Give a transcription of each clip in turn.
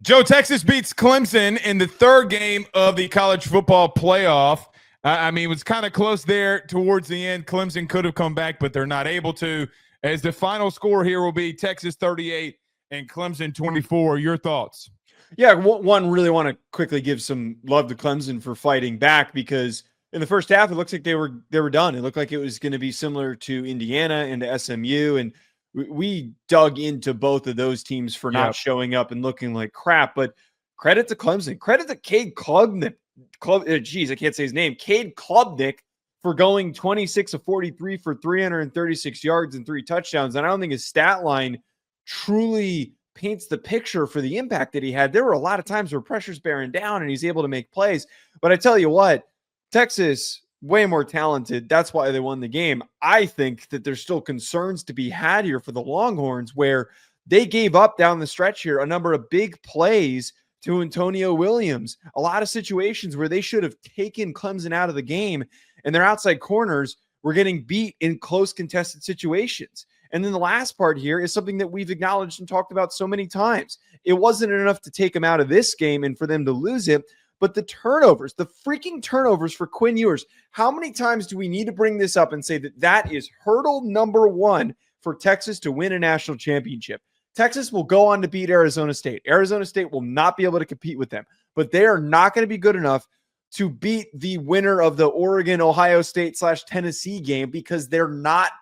Joe, Texas beats Clemson in the third game of the college football playoff. It was kind of close there towards the end. Clemson could have come back, but they're not able to. As the final score here will be Texas 38 and Clemson 24. Your thoughts? Yeah, one, really want to quickly give some love to Clemson for fighting back, because in the first half, it looks like they were done. It looked like it was going to be similar to Indiana and to SMU, and we dug into both of those teams for not showing up and looking like crap. But credit to Clemson. Credit to Cade Klubnik. I can't say his name. Cade Klubnik for going 26 of 43 for 336 yards and 3 touchdowns. And I don't think his stat line truly paints the picture for the impact that he had. There were a lot of times where pressure's bearing down and he's able to make plays. But I tell you what, Texas, way more talented. That's why they won the game. I think that there's still concerns to be had here for the Longhorns, where they gave up down the stretch here a number of big plays to Antonio Williams. A lot of situations where they should have taken Clemson out of the game, and their outside corners were getting beat in close contested situations. And then the last part here is something that we've acknowledged and talked about so many times. It wasn't enough to take them out of this game and for them to lose it, but the turnovers, the freaking turnovers for Quinn Ewers. How many times do we need to bring this up and say that that is hurdle number one for Texas to win a national championship? Texas will go on to beat Arizona State. Arizona State will not be able to compete with them, but they are not going to be good enough to beat the winner of the Oregon-Ohio State/Tennessee game, because they're not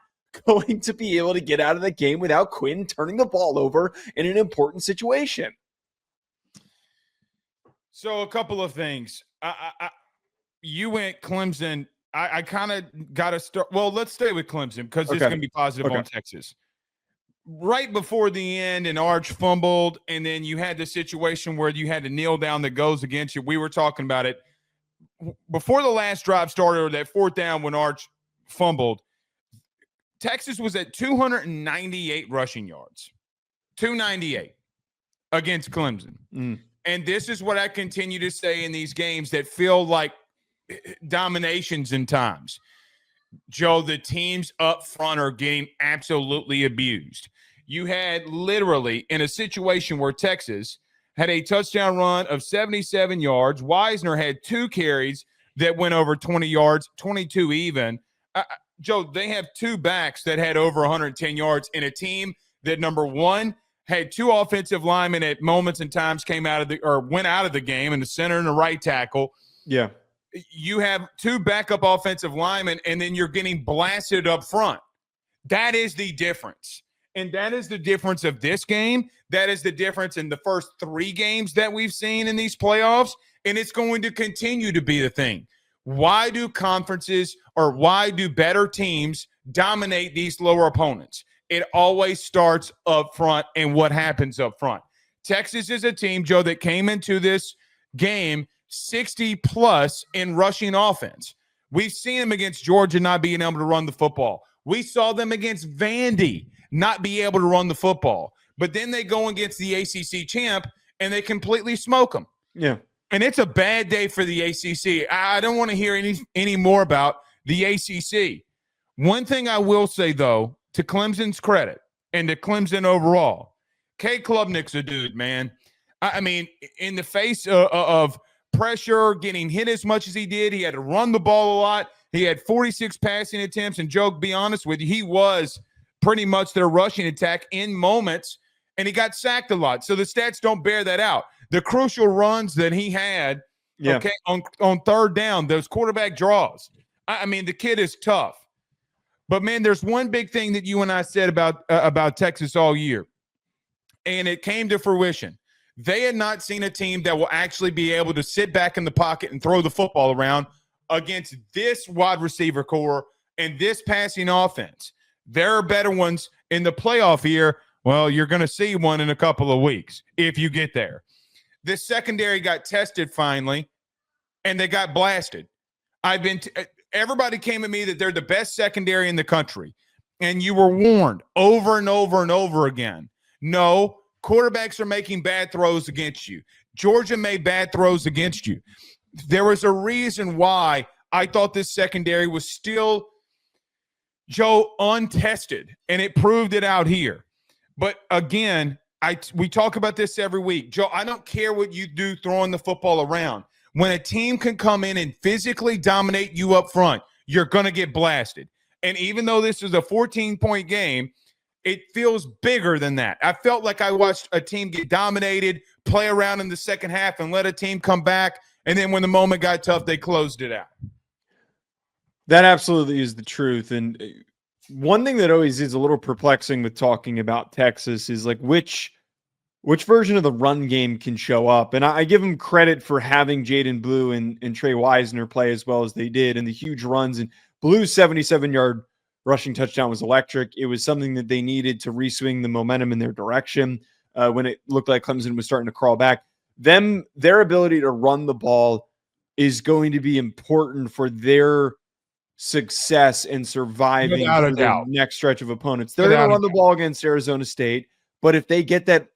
going to be able to get out of the game without Quinn turning the ball over in an important situation. So a couple of things. You went Clemson. I kind of got to start. Well, let's stay with Clemson because it's going to be positive on Texas. Right before the end, and Arch fumbled, and then you had the situation where you had to kneel down that goes against you. We were talking about it before the last drive started, or that fourth down when Arch fumbled. Texas was at 298 rushing yards, 298 against Clemson. And this is what I continue to say in these games that feel like dominations in times. Joe, the teams up front are getting absolutely abused. You had literally in a situation where Texas had a touchdown run of 77 yards. Wisner had 2 carries that went over 20 yards, 22 even. Joe, they have 2 backs that had over 110 yards in a team that, number one, had 2 offensive linemen at moments and times went out of the game, in the center and the right tackle. Yeah. You have 2 backup offensive linemen, and then you're getting blasted up front. That is the difference. And that is the difference of this game. That is the difference in the first 3 games that we've seen in these playoffs, and it's going to continue to be the thing. Why do conferences, or why do better teams dominate these lower opponents? It always starts up front and what happens up front. Texas is a team, Joe, that came into this game 60-plus in rushing offense. We've seen them against Georgia not being able to run the football. We saw them against Vandy not be able to run the football. But then they go against the ACC champ, and they completely smoke them. Yeah. And it's a bad day for the ACC. I don't want to hear any more about the ACC. One thing I will say, though, to Clemson's credit and to Clemson overall, Cade Klubnik's a dude, man. I mean, in the face of pressure, getting hit as much as he did, he had to run the ball a lot. He had 46 passing attempts, and Joe, to be honest with you, he was pretty much their rushing attack in moments, and he got sacked a lot. So the stats don't bear that out. The crucial runs that he had, on third down, those quarterback draws. I mean, the kid is tough. But, man, there's one big thing that you and I said about Texas all year, and it came to fruition. They had not seen a team that will actually be able to sit back in the pocket and throw the football around against this wide receiver core and this passing offense. There are better ones in the playoff here. Well, you're going to see one in a couple of weeks if you get there. This secondary got tested finally, and they got blasted. Everybody came at me that they're the best secondary in the country, and you were warned over and over and over again. No, quarterbacks are making bad throws against you. Georgia made bad throws against you. There was a reason why I thought this secondary was still, Joe, untested, and it proved it out here. But again, we talk about this every week. Joe, I don't care what you do throwing the football around. When a team can come in and physically dominate you up front, you're going to get blasted. And even though this is a 14-point game, it feels bigger than that. I felt like I watched a team get dominated, play around in the second half, and let a team come back. And then when the moment got tough, they closed it out. That absolutely is the truth. And one thing that always is a little perplexing with talking about Texas is like which version of the run game can show up. And I give them credit for having Jaden Blue and Trey Wisner play as well as they did, and the huge runs. And Blue's 77-yard rushing touchdown was electric. It was something that they needed to reswing the momentum in their direction when it looked like Clemson was starting to crawl back. Their ability to run the ball is going to be important for their success and surviving through the next stretch of opponents. They're going to run the ball against Arizona State, but if they get that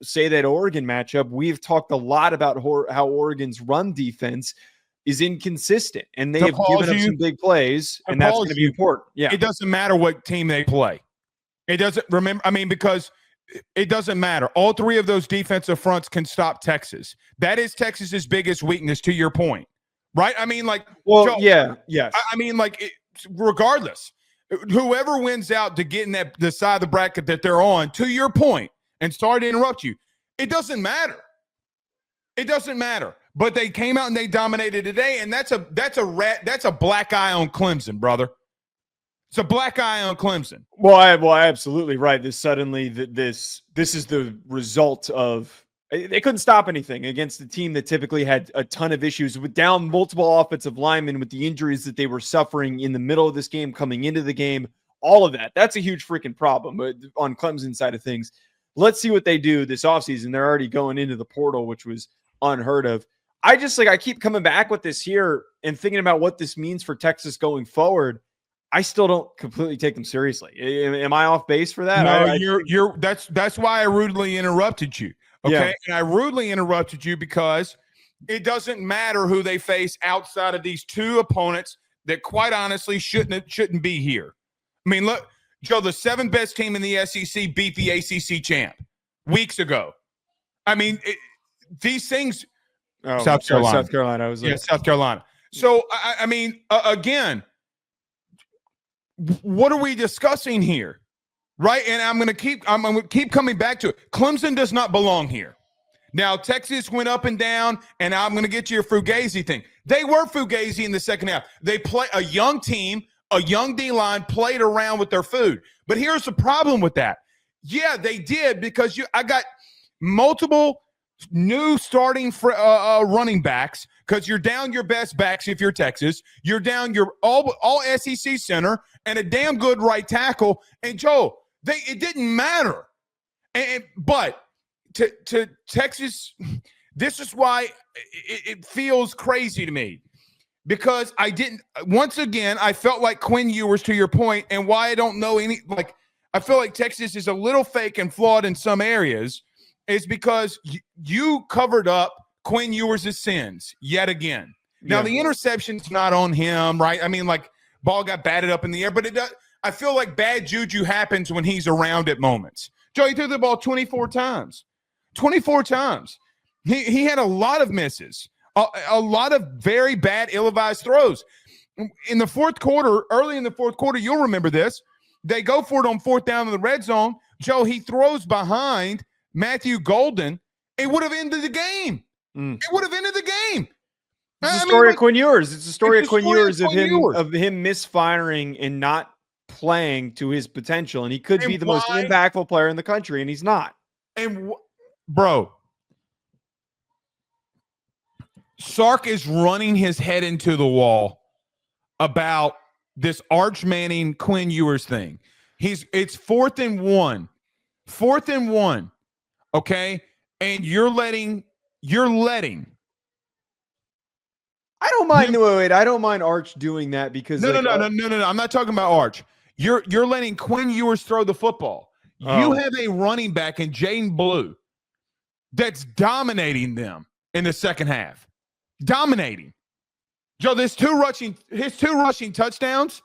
Oregon matchup, we've talked a lot about how Oregon's run defense is inconsistent, and they have given up some big plays, and that's going to be important. Yeah, it doesn't matter what team they play. It doesn't because it doesn't matter. All three of those defensive fronts can stop Texas. That is Texas's biggest weakness, to your point, right? I mean, like, well, yes. I mean, like, regardless, whoever wins out to get in the side of the bracket that they're on, to your point, and sorry to interrupt you, it doesn't matter. It doesn't matter. But they came out and they dominated today, and that's a black eye on Clemson, brother. It's a black eye on Clemson. Well, absolutely right. This is the result of they couldn't stop anything against a team that typically had a ton of issues with down multiple offensive linemen, with the injuries that they were suffering in the middle of this game, coming into the game, all of that. That's a huge freaking problem on Clemson's side of things. Let's see what they do this offseason. They're already going into the portal, which was unheard of. I keep coming back with this here and thinking about what this means for Texas going forward. I still don't completely take them seriously. Am I off base for that? No, that's why I rudely interrupted you. Okay. Yeah. And I rudely interrupted you because it doesn't matter who they face outside of these two opponents that quite honestly shouldn't be here. I mean, look, Joe, the 7th best team in the SEC beat the ACC champ weeks ago. I mean, these things. Oh, South Carolina. South Carolina. So, I mean, again, what are we discussing here? Right? And I'm going to keep coming back to it. Clemson does not belong here. Now, Texas went up and down, and I'm going to get to your Fugazi thing. They were Fugazi in the second half. They play a young team, a young D-line played around with their food. But here's the problem with that. Yeah, they did because I got multiple new starting running backs because you're down your best backs if you're Texas. You're down your all SEC center and a damn good right tackle. And Joe, it didn't matter. But to Texas, this is why it feels crazy to me. Because once again, I felt like Quinn Ewers, to your point, and why I don't know I feel like Texas is a little fake and flawed in some areas is because you covered up Quinn Ewers' sins yet again. Now, the interception's not on him, right? I mean, like, ball got batted up in the air, but I feel like bad juju happens when he's around at moments. Joe, he threw the ball 24 times. 24 times. He had a lot of misses, a lot of very bad, ill-advised throws. In the fourth quarter, early in the fourth quarter, you'll remember this. They go for it on 4th down in the red zone. Joe, he throws behind Matthew Golden. It would have ended the game. It would have ended the game. It's a story of Quinn Ewers. It's a story of Quinn Ewers of him misfiring and not playing to his potential. And he could be the most impactful player in the country, and he's not. And bro, Sark is running his head into the wall about this Arch Manning Quinn Ewers thing. It's 4th and 1. 4th and 1. Okay? And you're letting I don't mind I don't mind Arch doing that because No. I'm not talking about Arch. You're letting Quinn Ewers throw the football. You have a running back in Jaden Blue that's dominating them in the second half. Dominating. Joe, his two rushing touchdowns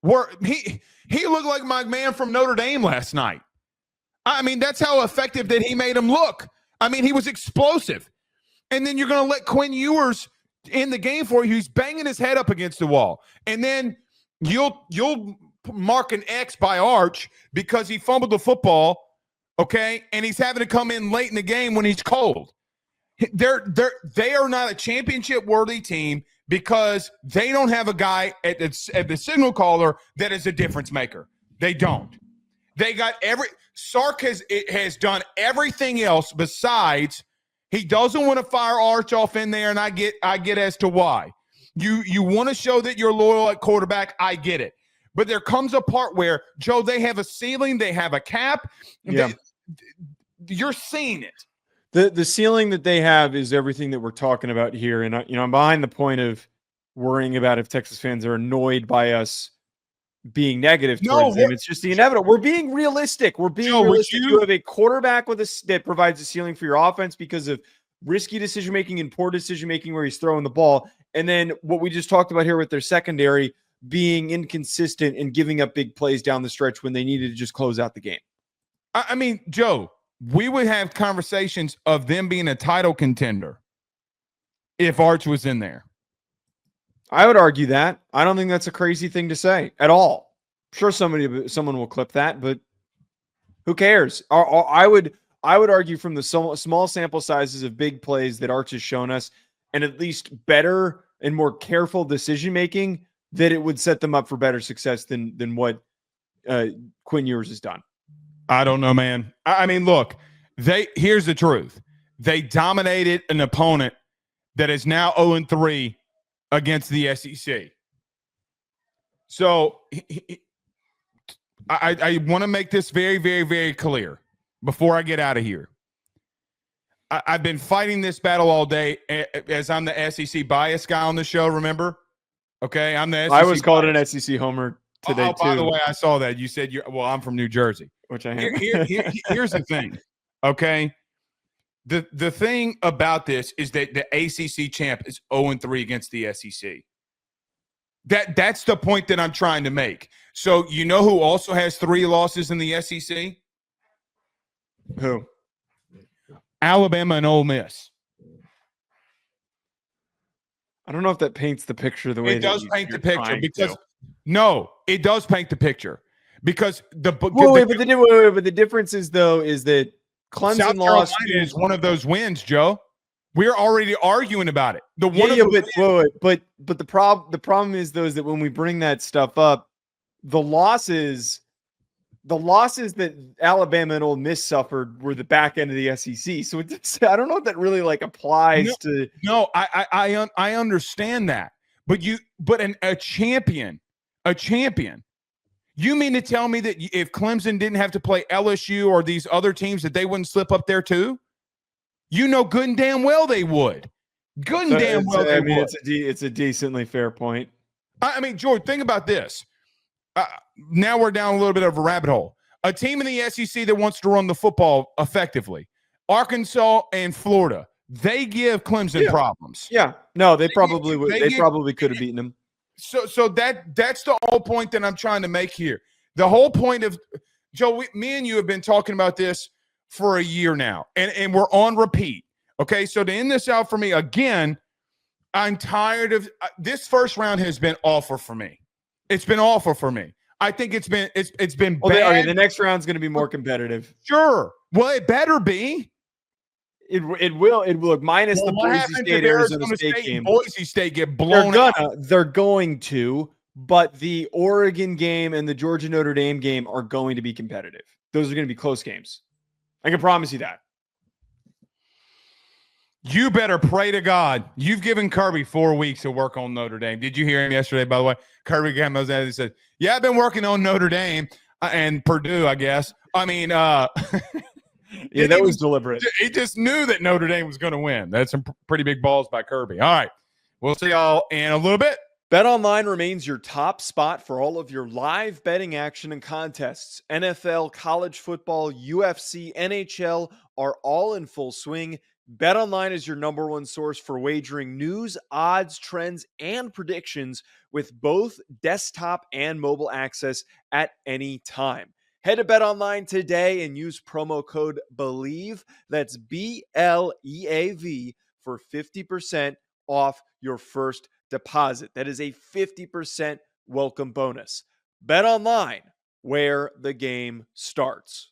were he looked like my man from Notre Dame last night. I mean, that's how effective that he made him look. I mean, he was explosive. And then you're going to let Quinn Ewers in the game for you. He's banging his head up against the wall. And then you'll mark an X by Arch because he fumbled the football, okay? And he's having to come in late in the game when he's cold. They are not a championship-worthy team because they don't have a guy at the signal caller that is a difference maker. They don't. They got Sark has done everything else besides he doesn't want to fire Arch off in there, and I get as to why. You want to show that you're loyal at quarterback, I get it. But there comes a part where, Joe, they have a ceiling, they have a cap. Yeah. You're seeing it. The ceiling that they have is everything that we're talking about here. And I'm behind the point of worrying about if Texas fans are annoyed by us being negative towards them. It's just the inevitable. We're being realistic. We're being realistic. You have a quarterback that provides a ceiling for your offense because of risky decision-making and poor decision-making where he's throwing the ball. And then what we just talked about here with their secondary being inconsistent and giving up big plays down the stretch when they needed to just close out the game. I mean, Joe, we would have conversations of them being a title contender if Arch was in there. I would argue that. I don't think that's a crazy thing to say at all. I'm sure someone will clip that, but who cares? I would argue from the small sample sizes of big plays that Arch has shown us, and at least better and more careful decision making, that it would set them up for better success than what Quinn Ewers has done. I don't know, man. I mean, look, here's the truth. They dominated an opponent that is now 0-3 against the SEC. So I want to make this very, very, very clear before I get out of here. I've been fighting this battle all day as I'm the SEC bias guy on the show, remember? Okay, I'm the SEC I was called an SEC homer today, too. By the way, I saw that. You said, I'm from New Jersey. Which I am. Here's the thing, okay? The thing about this is that the ACC champ is 0-3 against the SEC. That's the point that I'm trying to make. So you know who also has 3 losses in the SEC? Who? Alabama and Ole Miss. I don't know if that paints the picture the way it does paint the picture because no, it does paint the picture because but the difference is that Clemson South lost Carolina is one of those wins, Joe. We're already arguing about it. But the problem is though is that when we bring that stuff up, the losses that Alabama and Ole Miss suffered were the back end of the SEC. So I don't know if that really applies to. No, I understand that, but a champion. You mean to tell me that if Clemson didn't have to play LSU or these other teams that they wouldn't slip up there too? You know good and damn well they would. Good and damn well they would. It's a decently fair point. I mean, George, think about this. Now we're down a little bit of a rabbit hole. A team in the SEC that wants to run the football effectively, Arkansas and Florida, they give Clemson problems. Yeah, no, they probably would. They probably could have beaten them. So that's the whole point that I'm trying to make here. The whole point of Joe, me and you have been talking about this for a year now, and we're on repeat. Okay, so to end this out for me again, I'm tired of this first round has been awful for me. It's been awful for me. I think it's been bad. The next round's going to be more competitive. Sure. Well, it better be. It will look minus the Boise State Arizona State game. Boise State get blown out. They're going to, but the Oregon game and the Georgia Notre Dame game are going to be competitive. Those are going to be close games. I can promise you that. You better pray to God. You've given Kirby 4 weeks to work on Notre Dame. Did you hear him yesterday, by the way? Kirby came out and said, yeah, I've been working on Notre Dame and Purdue, I guess. I mean, yeah, that was deliberate. He just knew that Notre Dame was going to win. That's some pretty big balls by Kirby. All right. We'll see y'all in a little bit. BetOnline remains your top spot for all of your live betting action and contests. NFL, college football, UFC, NHL are all in full swing. BetOnline is your number one source for wagering news, odds, trends, and predictions with both desktop and mobile access at any time. Head to BetOnline today and use promo code BELIEVE. That's BLEAV for 50% off your first deposit. That is a 50% welcome bonus. BetOnline, where the game starts.